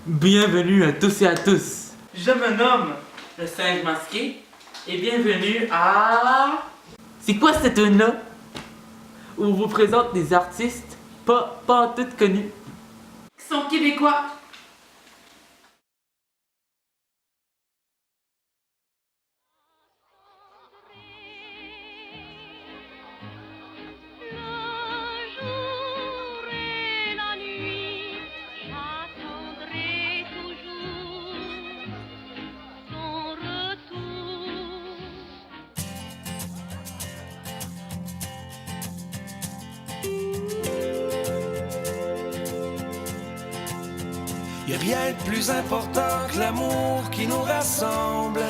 Bienvenue à tous et à tous. Je me nomme le singe masqué et bienvenue à... C'est quoi cette tune-là? Où on vous présente des artistes pas toutes connus qui sont québécois. Y'a rien de plus important que l'amour qui nous rassemble.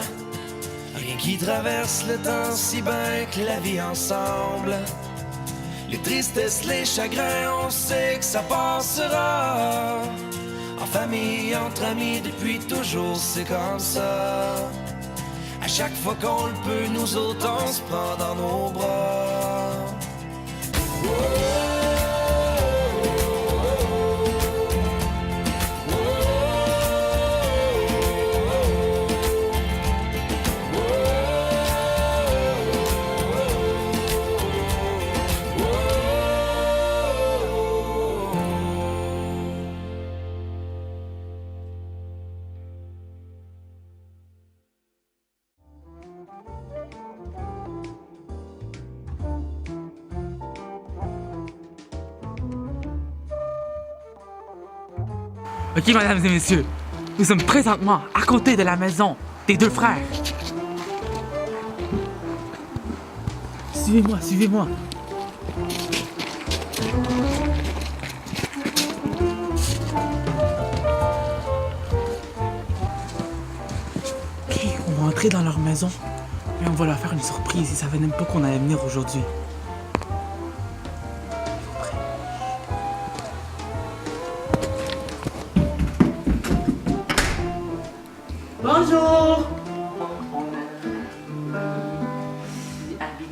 Rien qui traverse le temps si bien que la vie ensemble. Les tristesses, les chagrins, on sait que ça passera. En famille, entre amis, depuis toujours c'est comme ça. À chaque fois qu'on le peut, nous autres on se prend dans nos bras. Ok, mesdames et messieurs, nous sommes présentement à côté de la maison des deux frères. Suivez-moi, suivez-moi. Ok, on va entrer dans leur maison et on va leur faire une surprise. Ils savaient même pas qu'on allait venir aujourd'hui. Bonjour!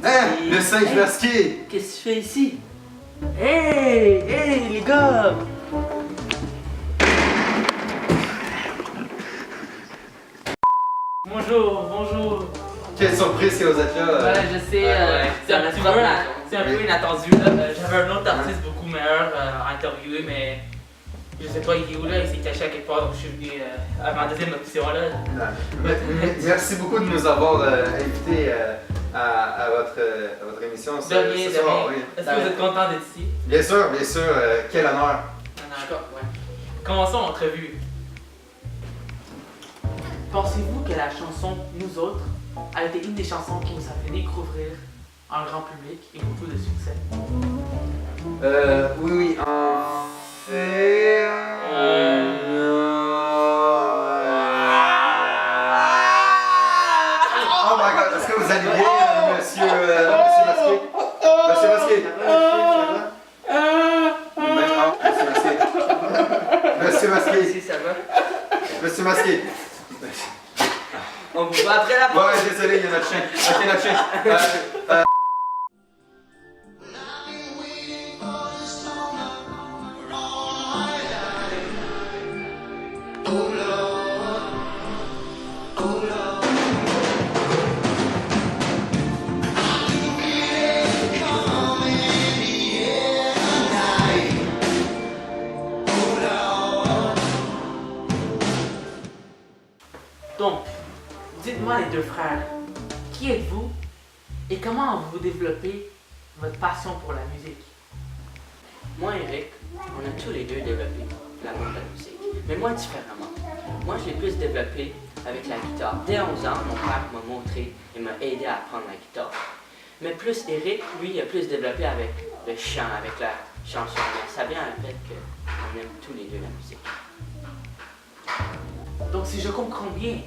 Hein? Le singe masqué! Qu'est-ce que tu fais ici? Hey! Hey les gars! Bonjour! Quelle surprise que vous êtes là! Ouais, je sais, c'est un peu inattendu là. J'avais un autre artiste beaucoup meilleur à interviewer, mais je sais pas, il est où là, il s'est caché à quelque part, donc je suis venu à ma deuxième option là. Merci beaucoup de nous avoir invités à votre émission De rien, ce soir. Oui. Est-ce que vous êtes content d'être ici? Bien sûr, quel honneur! Ouais. Commençons l'entrevue. Pensez-vous que la chanson Nous autres a été une des chansons qui nous a fait découvrir en grand public et beaucoup de succès? Oui, en fait... Oh my god, est-ce que vous allez bien, monsieur Masqué? Monsieur Masqué? Monsieur Masqué? Si ça va. Monsieur Masqué? On vous voit après la pause. Ouais, désolé, il y a notre chien. Ok, notre chien. Donc, dites-moi les deux frères, qui êtes-vous et comment avez-vous développé votre passion pour la musique? Moi et Eric, on a tous les deux développé l'amour de la musique, mais moi différemment. Moi, je l'ai plus développé avec la guitare. Dès 11 ans, mon père m'a montré et m'a aidé à apprendre la guitare. Mais plus Eric, lui, il a plus développé avec le chant, avec la chanson. Mais ça vient avec le fait qu'on aime tous les deux la musique. Donc, si je comprends bien,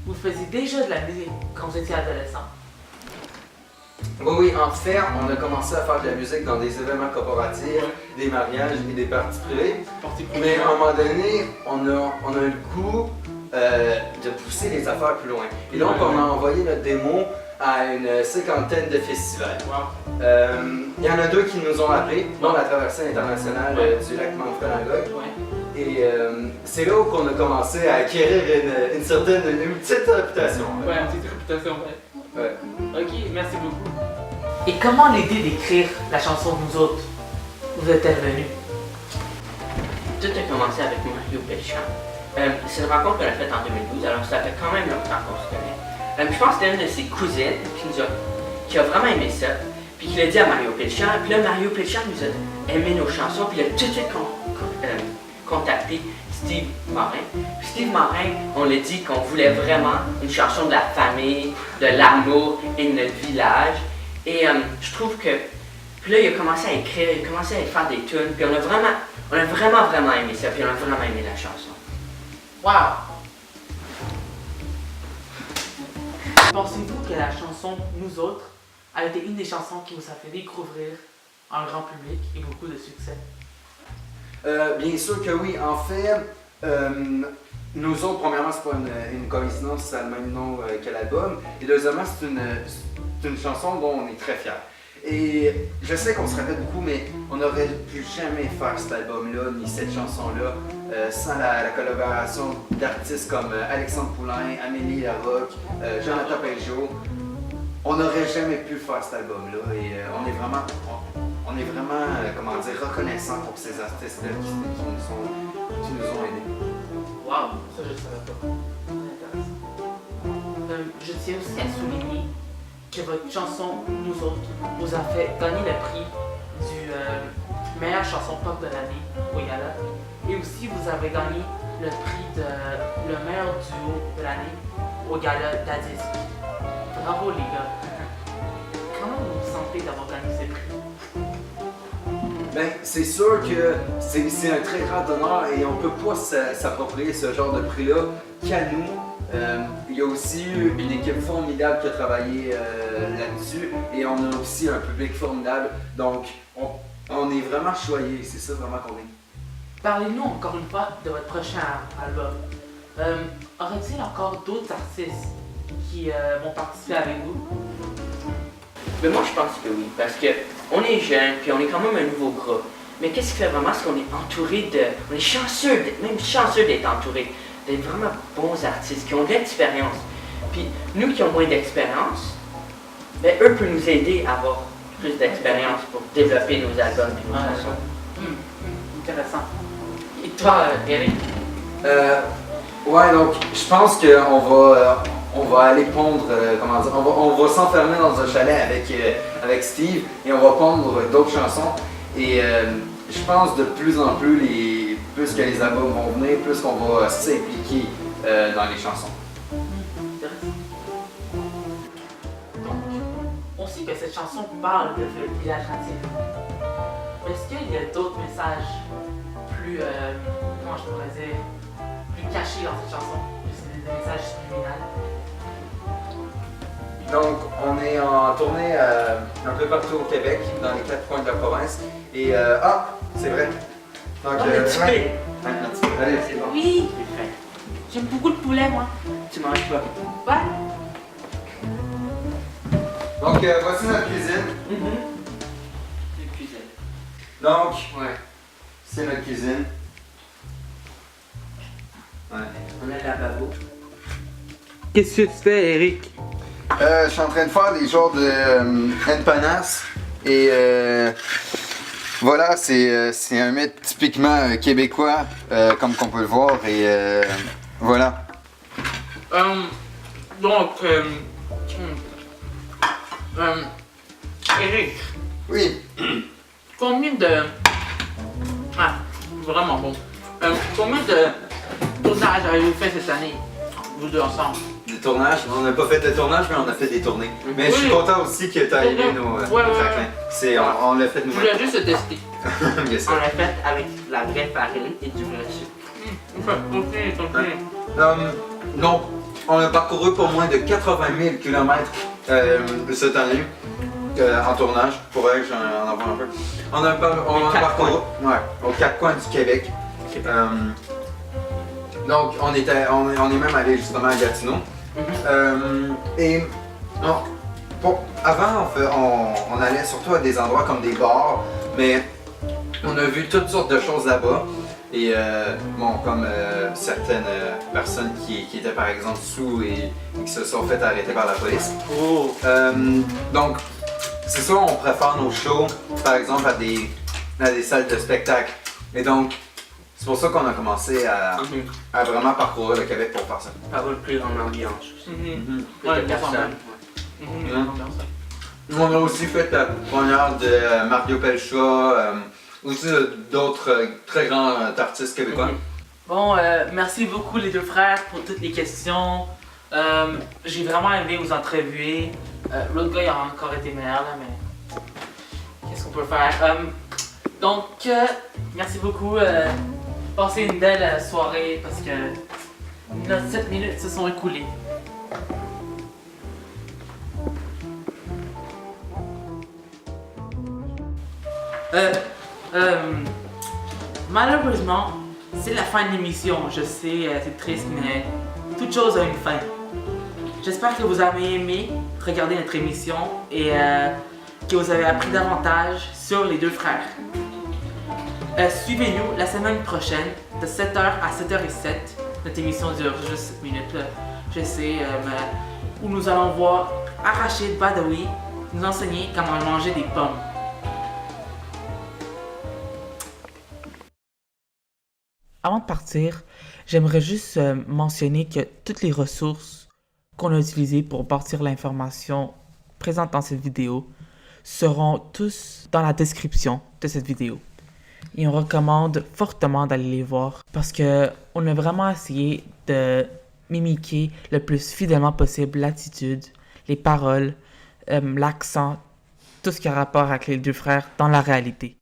vous faisiez déjà de la musique quand vous étiez adolescent. Oui, en fait, on a commencé à faire de la musique dans des événements corporatifs, des mariages et des parties privées. Mais à un moment donné, on a eu le goût de pousser les affaires plus loin. Et donc, on a envoyé notre démo à une cinquantaine de festivals. Il y en a deux qui nous ont appelés, dont la traversée internationale du lac Manfred-Angog. Et c'est là où on a commencé à acquérir une petite réputation. Ouais, une petite réputation, Ouais. Ok, merci beaucoup. Et comment l'idée d'écrire la chanson Nous autres vous est-elle venue? Tout a commencé avec Mario Pelchamp. C'est une rencontre qu'on a faite en 2012, alors ça fait quand même longtemps qu'on se connaît. Je pense que c'était une de ses cousines qui a vraiment aimé ça, puis qui l'a dit à Mario Pelchamp. Puis là, Mario Pelchamp nous a aimé nos chansons, puis il a tout de suite contacté Steve Morin. Puis Steve Morin, on l'a dit qu'on voulait vraiment une chanson de la famille, de l'amour et de notre village. Et je trouve que, puis là, il a commencé à écrire, il a commencé à faire des tunes, puis on a vraiment aimé ça, puis on a vraiment aimé la chanson. Wow! Pensez-vous que la chanson Nous autres a été une des chansons qui vous a fait découvrir un grand public et beaucoup de succès? Bien sûr que oui. En fait, Nous autres, premièrement, c'est pas une coïncidence, c'est le même nom que l'album. Et deuxièmement, c'est une chanson dont on est très fiers. Et je sais qu'on se répète beaucoup, mais on n'aurait pu jamais faire cet album-là, ni cette chanson-là, sans la collaboration d'artistes comme Alexandre Poulain, Amélie Larocque, Jonathan Peugeot. On n'aurait jamais pu faire cet album-là et on est vraiment comment dire, reconnaissant pour ces artistes-là qui nous ont aidés. Wow, ça je ne savais pas. Intéressant. Je tiens aussi à souligner que votre chanson Nous autres vous a fait gagner le prix du meilleure chanson pop de l'année au Gala. Et aussi vous avez gagné le prix de le meilleur duo de l'année au Gala d'Adisque. Bravo les gars. Comment vous vous sentez d'avoir gagné ces prix? Ben, c'est sûr que c'est un très grand honneur et on ne peut pas s'approprier ce genre de prix-là qu'à nous. Il y a aussi eu une équipe formidable qui a travaillé là-dessus et on a aussi un public formidable. Donc, on est vraiment choyés, c'est ça vraiment qu'on est. Parlez-nous encore une fois de votre prochain album. Aurait-il encore d'autres artistes qui vont participer avec vous? Mais moi, je pense que oui, parce qu'on est jeunes, puis on est quand même un nouveau groupe. Mais qu'est-ce qui fait vraiment, c'est qu'on est entouré de... On est chanceux, même chanceux d'être entouré d'être vraiment bons artistes qui ont de l'expérience. Puis nous qui avons moins d'expérience, ben, eux peuvent nous aider à avoir plus d'expérience pour développer nos albums et nos chansons. Intéressant. Et toi, Eric? Ouais, donc je pense qu'on va aller pondre, comment dire, on va s'enfermer dans un chalet avec Steve et on va pondre d'autres chansons. Et je pense de plus en plus, plus que les albums vont venir, plus qu'on va s'impliquer dans les chansons. Intéressant. Donc, on sait que cette chanson parle de village natif. Mais est-ce qu'il y a d'autres messages plus, comment je pourrais dire, plus cachés dans cette chanson? Juste des messages subliminaux? Donc, on est en tournée un peu partout au Québec, dans les 4 coins de la province. Et c'est vrai. Donc, Allez, c'est bon. Oui! J'aime beaucoup le poulet, moi. Tu manges pas. Ouais? Donc, voici notre cuisine. Une cuisine. Donc, c'est notre cuisine. Ouais. On a le lavabo. Qu'est-ce que tu fais, Eric? Je suis en train de faire des genres de empanadas et voilà, c'est un mets typiquement québécois comme qu'on peut le voir et voilà. Eric, Oui. combien de... Ah, vraiment bon. Combien de tournages avez-vous fait cette année, vous deux ensemble? Des tournages, on n'a pas fait de tournage mais on a fait des tournées. Mais je suis content aussi que tu as aimé nos craquelins. On l'a fait Je nous-mêmes. voulais juste le tester. Yes, On l'a fait avec la vraie farine et du vrai sucre. Donc, on a parcouru pour moins de 80 000 km cette année en tournage. Pourrais j'en avoir un peu. On a parcouru aux 4 coins du Québec. Donc, on est même allé justement à Gatineau. Et avant, on allait surtout à des endroits comme des bars, mais on a vu toutes sortes de choses là-bas. Et bon, comme certaines personnes qui étaient par exemple sous et qui se sont fait arrêter par la police. Oh. Donc, c'est sûr, on préfère nos shows, par exemple, à des salles de spectacle. Et donc, c'est pour ça qu'on a commencé à vraiment parcourir le Québec pour faire ça. Avoir une plus grande ambiance aussi. Plus Ouais, de personnes. On a aussi fait la première de Mario Pelcha, aussi d'autres très grands artistes québécois. Bon, merci beaucoup les deux frères pour toutes les questions. J'ai vraiment aimé vous entrevuer. L'autre gars il a encore été meilleur là, mais qu'est-ce qu'on peut faire? Donc, merci beaucoup. Passez une belle soirée parce que nos 7 minutes se sont écoulées. Malheureusement, c'est la fin de l'émission. Je sais, c'est triste, mais toute chose a une fin. J'espère que vous avez aimé regarder notre émission et que vous avez appris davantage sur les deux frères. Suivez-nous la semaine prochaine de 7h à 7h07. Notre émission dure juste 7 minutes, je sais, où nous allons voir Arachid Badawi nous enseigner comment manger des pommes. Avant de partir, j'aimerais juste mentionner que toutes les ressources qu'on a utilisées pour bâtir l'information présente dans cette vidéo seront tous dans la description de cette vidéo. Et on recommande fortement d'aller les voir parce qu'on a vraiment essayé de mimiquer le plus fidèlement possible l'attitude, les paroles, l'accent, tout ce qui a rapport avec les deux frères dans la réalité.